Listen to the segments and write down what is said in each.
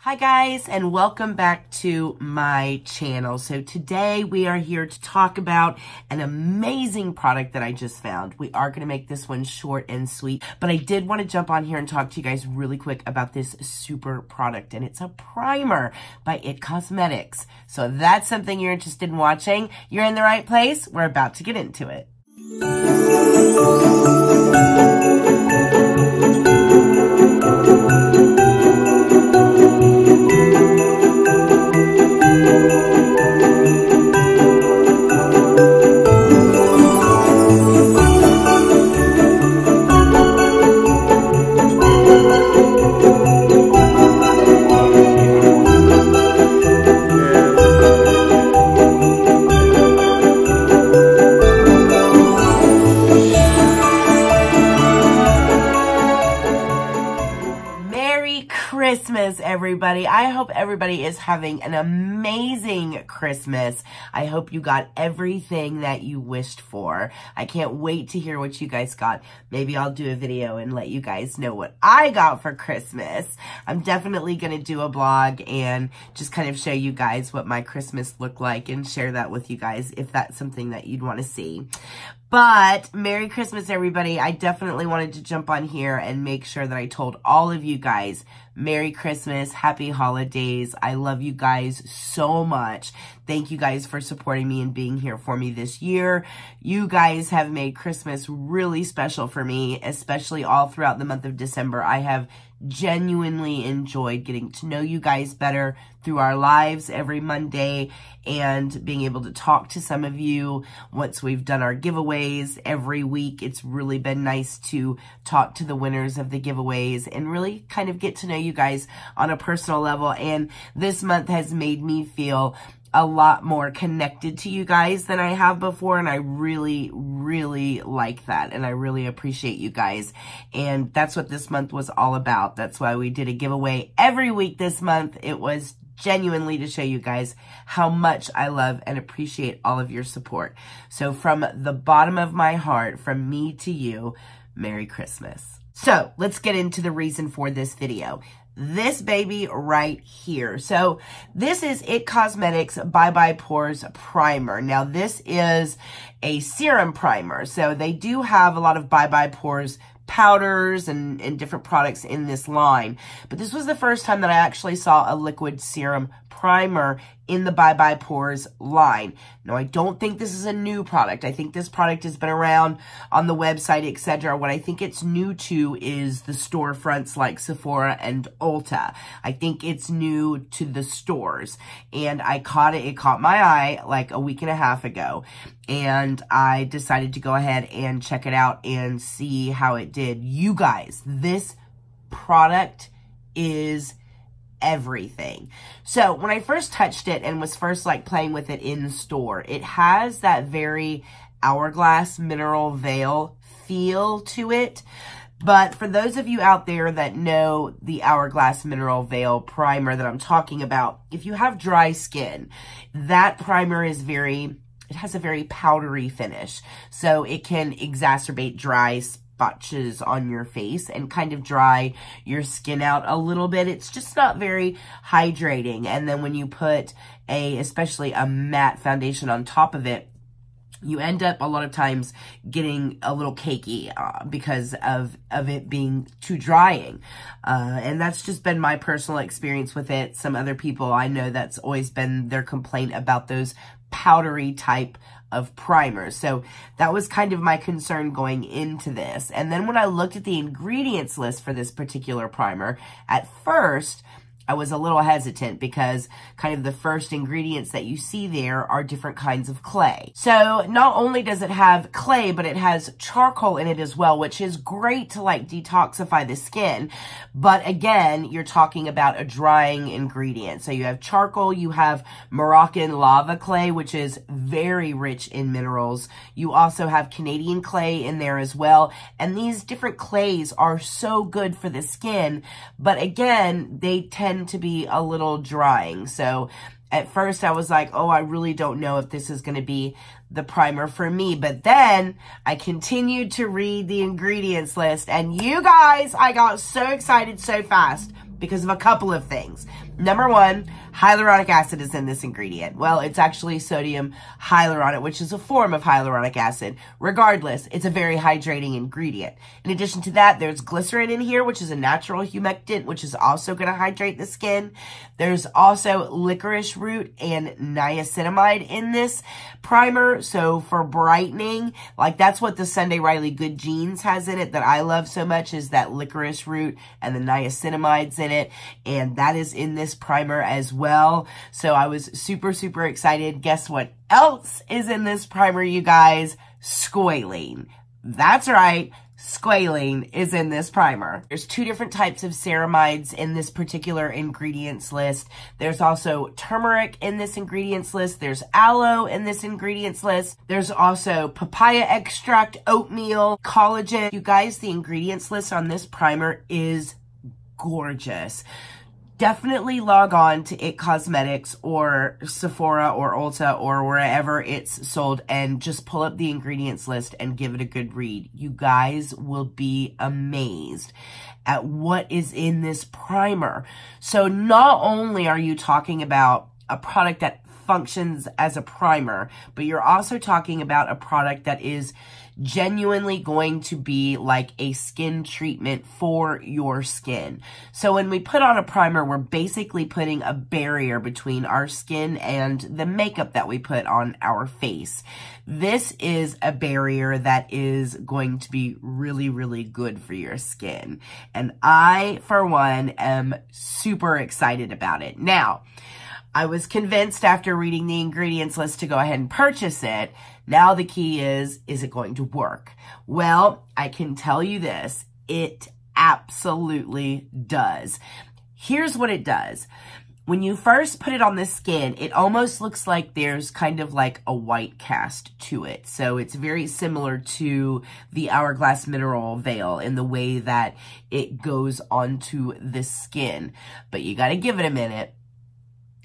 Hi guys, and welcome back to my channel. So today we are here to talk about an amazing product that I just found. We are going to make this one short and sweet, but I did want to jump on here and talk to you guys really quick about this super product, and it's a primer by It Cosmetics. So if that's something you're interested in watching, you're in the right place. We're about to get into it. Christmas, everybody. I hope everybody is having an amazing Christmas. I hope you got everything that you wished for. I can't wait to hear what you guys got. Maybe I'll do a video and let you guys know what I got for Christmas. I'm definitely going to do a blog and just kind of show you guys what my Christmas looked like and share that with you guys if that's something that you'd want to see. But Merry Christmas, everybody. I definitely wanted to jump on here and make sure that I told all of you guys Merry Christmas, Happy Holidays. I love you guys so much. Thank you guys for supporting me and being here for me this year. You guys have made Christmas really special for me, especially all throughout the month of December. I have genuinely enjoyed getting to know you guys better through our lives every Monday and being able to talk to some of you once we've done our giveaways every week. It's really been nice to talk to the winners of the giveaways and really kind of get to know you guys on a personal level. And this month has made me feel a lot more connected to you guys than I have before, and I really, really like that, and I really appreciate you guys, and that's what this month was all about. That's why we did a giveaway every week this month. It was genuinely to show you guys how much I love and appreciate all of your support. So from the bottom of my heart, from me to you, Merry Christmas. So let's get into the reason for this video. This baby right here. So this is It Cosmetics Bye Bye Pores Primer. Now this is a serum primer. So they do have a lot of Bye Bye Pores powders and different products in this line. But this was the first time that I actually saw a liquid serum primer in the Bye Bye Pores line. Now, I don't think this is a new product. I think this product has been around on the website, etc. What I think it's new to is the storefronts like Sephora and Ulta. I think it's new to the stores. And I caught it. It caught my eye like a week and a half ago. And I decided to go ahead and check it out and see how it did. You guys, this product is everything. So when I first touched it and was first like playing with it in store, it has that very Hourglass Mineral Veil feel to it. But for those of you out there that know the Hourglass Mineral Veil primer that I'm talking about, if you have dry skin, that primer is it has a very powdery finish. So it can exacerbate dry spotches on your face and kind of dry your skin out a little bit. It's just not very hydrating. And then when you put especially a matte foundation on top of it, you end up a lot of times getting a little cakey because of it being too drying. And that's just been my personal experience with it. Some other people I know, that's always been their complaint about those powdery type of primers. So that was kind of my concern going into this. And then when I looked at the ingredients list for this particular primer, at first I was a little hesitant because kind of the first ingredients that you see there are different kinds of clay. So not only does it have clay, but it has charcoal in it as well, which is great to like detoxify the skin. But again, you're talking about a drying ingredient. So you have charcoal, you have Moroccan lava clay, which is very rich in minerals. You also have Canadian clay in there as well. And these different clays are so good for the skin. But again, they tend to be a little drying. So at first I was like, oh, I really don't know if this is going to be the primer for me. But then I continued to read the ingredients list, and you guys, I got so excited so fast because of a couple of things. Number one, hyaluronic acid is in this ingredient. Well, it's actually sodium hyaluronic, which is a form of hyaluronic acid. Regardless, it's a very hydrating ingredient. In addition to that, there's glycerin in here, which is a natural humectant, which is also going to hydrate the skin. There's also licorice root and niacinamide in this primer. So for brightening, like that's what the Sunday Riley Good Jeans has in it that I love so much, is that licorice root and the niacinamides in it. And that is in this primer as well. So I was super, super excited. Guess what else is in this primer, you guys? Squalene. That's right. Squalene is in this primer. There's 2 different types of ceramides in this particular ingredients list. There's also turmeric in this ingredients list. There's aloe in this ingredients list. There's also papaya extract, oatmeal, collagen. You guys, the ingredients list on this primer is gorgeous. Definitely log on to IT Cosmetics or Sephora or Ulta or wherever it's sold and just pull up the ingredients list and give it a good read. You guys will be amazed at what is in this primer. So not only are you talking about a product that functions as a primer, but you're also talking about a product that is genuinely going to be like a skin treatment for your skin. So when we put on a primer, we're basically putting a barrier between our skin and the makeup that we put on our face. This is a barrier that is going to be really, really good for your skin. And I, for one, am super excited about it. Now, I was convinced after reading the ingredients list to go ahead and purchase it. Now the key is it going to work? Well, I can tell you this, it absolutely does. Here's what it does. When you first put it on the skin, it almost looks like there's kind of like a white cast to it. So it's very similar to the Hourglass Mineral Veil in the way that it goes onto the skin. But you got to give it a minute.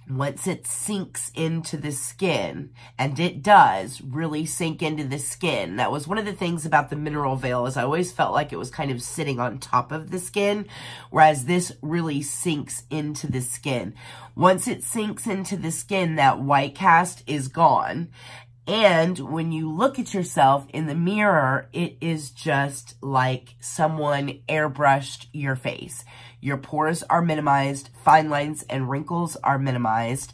Once it sinks into the skin, and it does really sink into the skin. That was one of the things about the mineral veil, is I always felt like it was kind of sitting on top of the skin, whereas this really sinks into the skin. Once it sinks into the skin, that white cast is gone. And when you look at yourself in the mirror, it is just like someone airbrushed your face. Your pores are minimized, fine lines and wrinkles are minimized.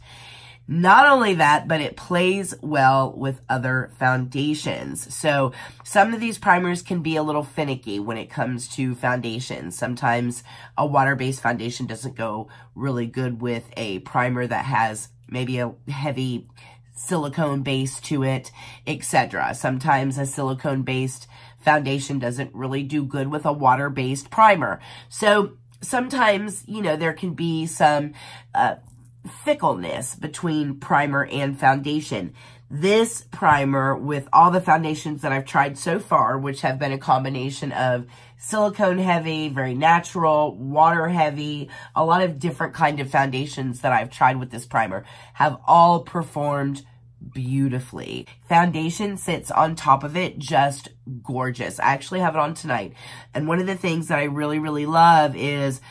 Not only that, but it plays well with other foundations. So some of these primers can be a little finicky when it comes to foundations. Sometimes a water-based foundation doesn't go really good with a primer that has maybe a heavy silicone base to it, etc. Sometimes a silicone-based foundation doesn't really do good with a water-based primer. So sometimes, you know, there can be some fickleness between primer and foundation. This primer, with all the foundations that I've tried so far, which have been a combination of silicone heavy, very natural, water heavy, a lot of different kind of foundations that I've tried with this primer, have all performed beautifully. Foundation sits on top of it, just gorgeous. I actually have it on tonight. And one of the things that I really, really love is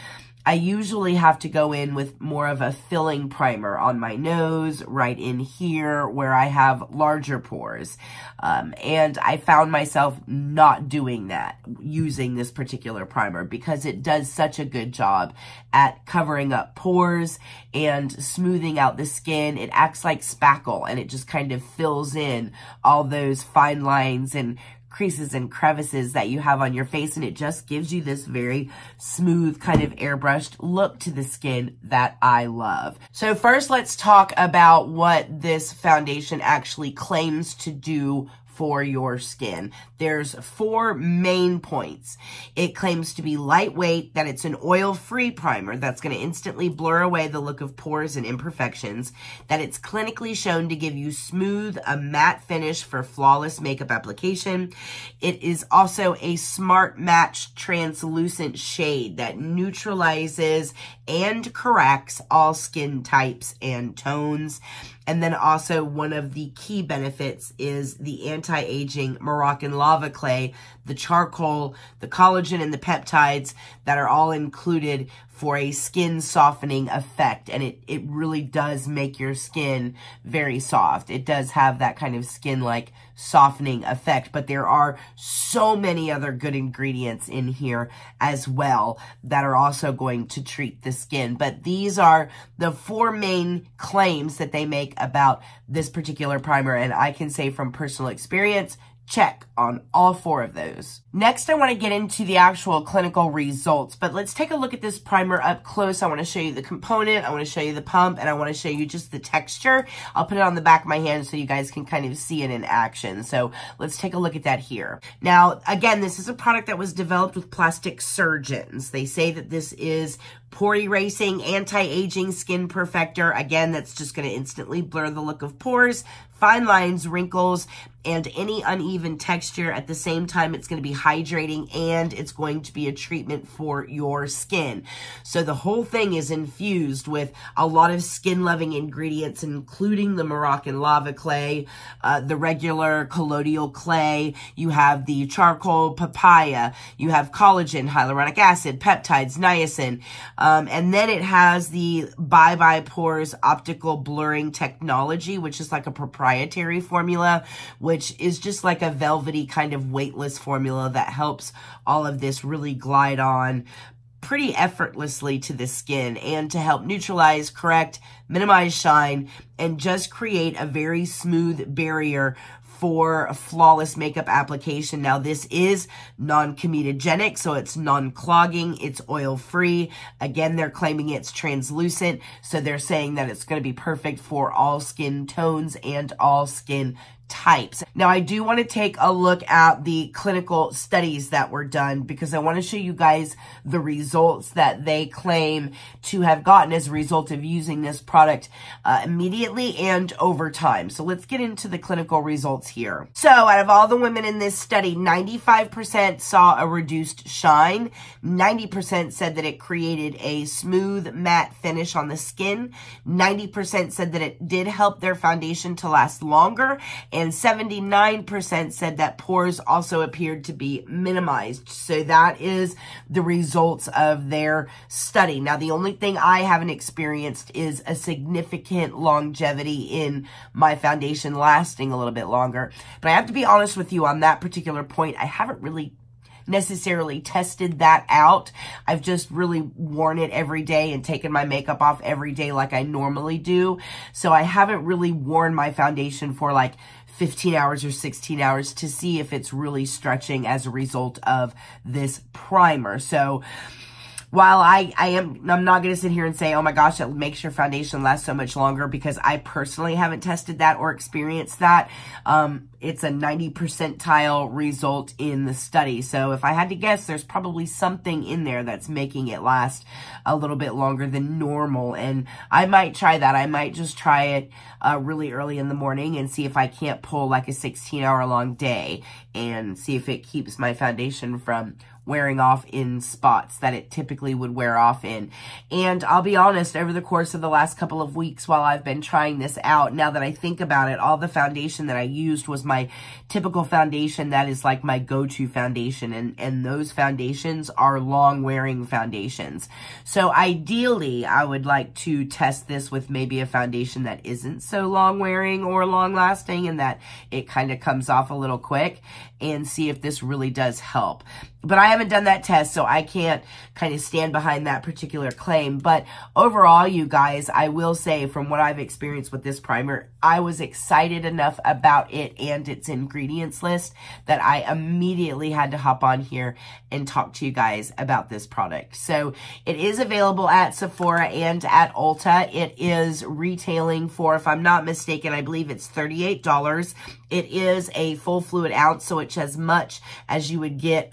I usually have to go in with more of a filling primer on my nose, right in here where I have larger pores. And I found myself not doing that using this particular primer because it does such a good job at covering up pores and smoothing out the skin. It acts like spackle and it just kind of fills in all those fine lines and creases and crevices that you have on your face, and it just gives you this very smooth kind of airbrushed look to the skin that I love. So first, let's talk about what this foundation actually claims to do for your skin. There's 4 main points. It claims to be lightweight, that it's an oil-free primer that's going to instantly blur away the look of pores and imperfections, that it's clinically shown to give you smooth, a matte finish for flawless makeup application. It is also a smart match translucent shade that neutralizes and corrects all skin types and tones. And then also one of the key benefits is the anti-aging Moroccan lava clay, the charcoal, the collagen, and the peptides that are all included for a skin softening effect, and it really does make your skin very soft. It does have that kind of skin-like softening effect, but there are so many other good ingredients in here as well that are also going to treat the skin. But these are the 4 main claims that they make about this particular primer, and I can say from personal experience, check on all 4 of those. Next, I want to get into the actual clinical results, but let's take a look at this primer up close. I want to show you the component, I want to show you the pump, and I want to show you just the texture. I'll put it on the back of my hand so you guys can kind of see it in action. So let's take a look at that here. Now, again, this is a product that was developed with plastic surgeons. They say that this is pore erasing, anti-aging skin perfector. Again, that's just going to instantly blur the look of pores, fine lines, wrinkles, and any uneven texture. At the same time, it's going to be hydrating, and it's going to be a treatment for your skin. So the whole thing is infused with a lot of skin-loving ingredients, including the Moroccan lava clay, the regular colloidal clay, you have the charcoal papaya, you have collagen, hyaluronic acid, peptides, niacin, and then it has the Bye Pores optical blurring technology, which is like a proprietary formula, which is just like a velvety kind of weightless formula that helps all of this really glide on pretty effortlessly to the skin and to help neutralize, correct, minimize shine, and just create a very smooth barrier for a flawless makeup application. Now, this is non-comedogenic, so it's non-clogging, it's oil-free. Again, they're claiming it's translucent, so they're saying that it's going to be perfect for all skin tones and all skin types. Now, I do want to take a look at the clinical studies that were done because I want to show you guys the results that they claim to have gotten as a result of using this product immediately and over time. So let's get into the clinical results here. So out of all the women in this study, 95% saw a reduced shine, 90% said that it created a smooth matte finish on the skin, 90% said that it did help their foundation to last longer, and 79% said that pores also appeared to be minimized. So that is the results of their study. Now, the only thing I haven't experienced is a significant longevity in my foundation lasting a little bit longer. But I have to be honest with you on that particular point. I haven't really necessarily tested that out. I've just really worn it every day and taken my makeup off every day like I normally do. So I haven't really worn my foundation for like 15 hours or 16 hours to see if it's really stretching as a result of this primer. So while I'm not going to sit here and say, oh my gosh, it makes your foundation last so much longer, because I personally haven't tested that or experienced that. It's a 90 percentile result in the study. So if I had to guess, there's probably something in there that's making it last a little bit longer than normal. And I might try that. I might just try it really early in the morning and see if I can't pull like a 16-hour long day and see if it keeps my foundation from wearing off in spots that it typically would wear off in. And I'll be honest, over the course of the last couple of weeks while I've been trying this out, now that I think about it, all the foundation that I used was my typical foundation that is like my go-to foundation, and those foundations are long-wearing foundations. So ideally, I would like to test this with maybe a foundation that isn't so long-wearing or long-lasting and that it kind of comes off a little quick, and see if this really does help. But I haven't done that test, so I can't kind of stand behind that particular claim. But overall, you guys, I will say from what I've experienced with this primer, I was excited enough about it and its ingredients list that I immediately had to hop on here and talk to you guys about this product. So it is available at Sephora and at Ulta. It is retailing for, if I'm not mistaken, I believe it's $38. It is a full fluid ounce, so it's as much as you would get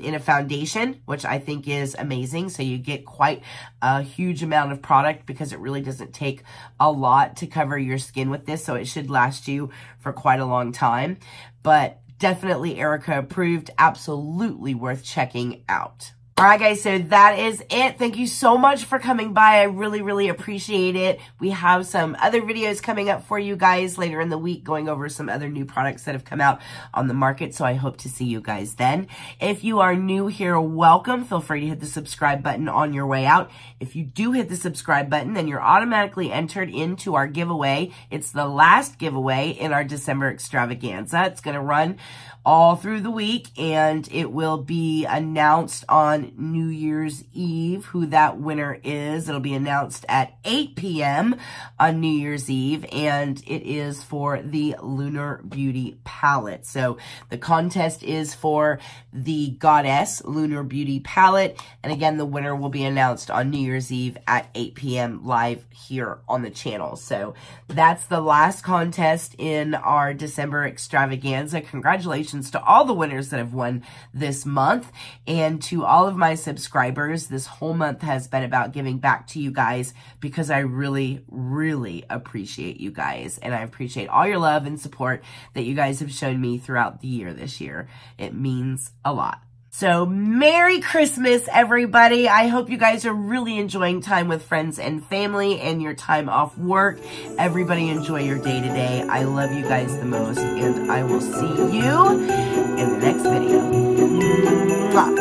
in a foundation, which I think is amazing. So you get quite a huge amount of product because it really doesn't take a lot to cover your skin with this. So it should last you for quite a long time. But definitely Erica approved, absolutely worth checking out. All right, guys, so that is it. Thank you so much for coming by. I really, really appreciate it. We have some other videos coming up for you guys later in the week, going over some other new products that have come out on the market, so I hope to see you guys then. If you are new here, welcome. Feel free to hit the subscribe button on your way out. If you do hit the subscribe button, then you're automatically entered into our giveaway. It's the last giveaway in our December Extravaganza. It's going to run all through the week, and it will be announced on New Year's Eve who that winner is. It'll be announced at 8 p.m. on New Year's Eve, and it is for the Lunar Beauty Palette. So the contest is for the Goddess Lunar Beauty Palette, and again, the winner will be announced on New Year's Eve at 8 p.m. live here on the channel. So that's the last contest in our December Extravaganza. Congratulations to all the winners that have won this month, and to all of my subscribers. This whole month has been about giving back to you guys because I really, really appreciate you guys, and I appreciate all your love and support that you guys have shown me throughout the year this year. It means a lot. So, Merry Christmas, everybody. I hope you guys are really enjoying time with friends and family and your time off work. Everybody enjoy your day today. I love you guys the most, and I will see you in the next video. Mwah.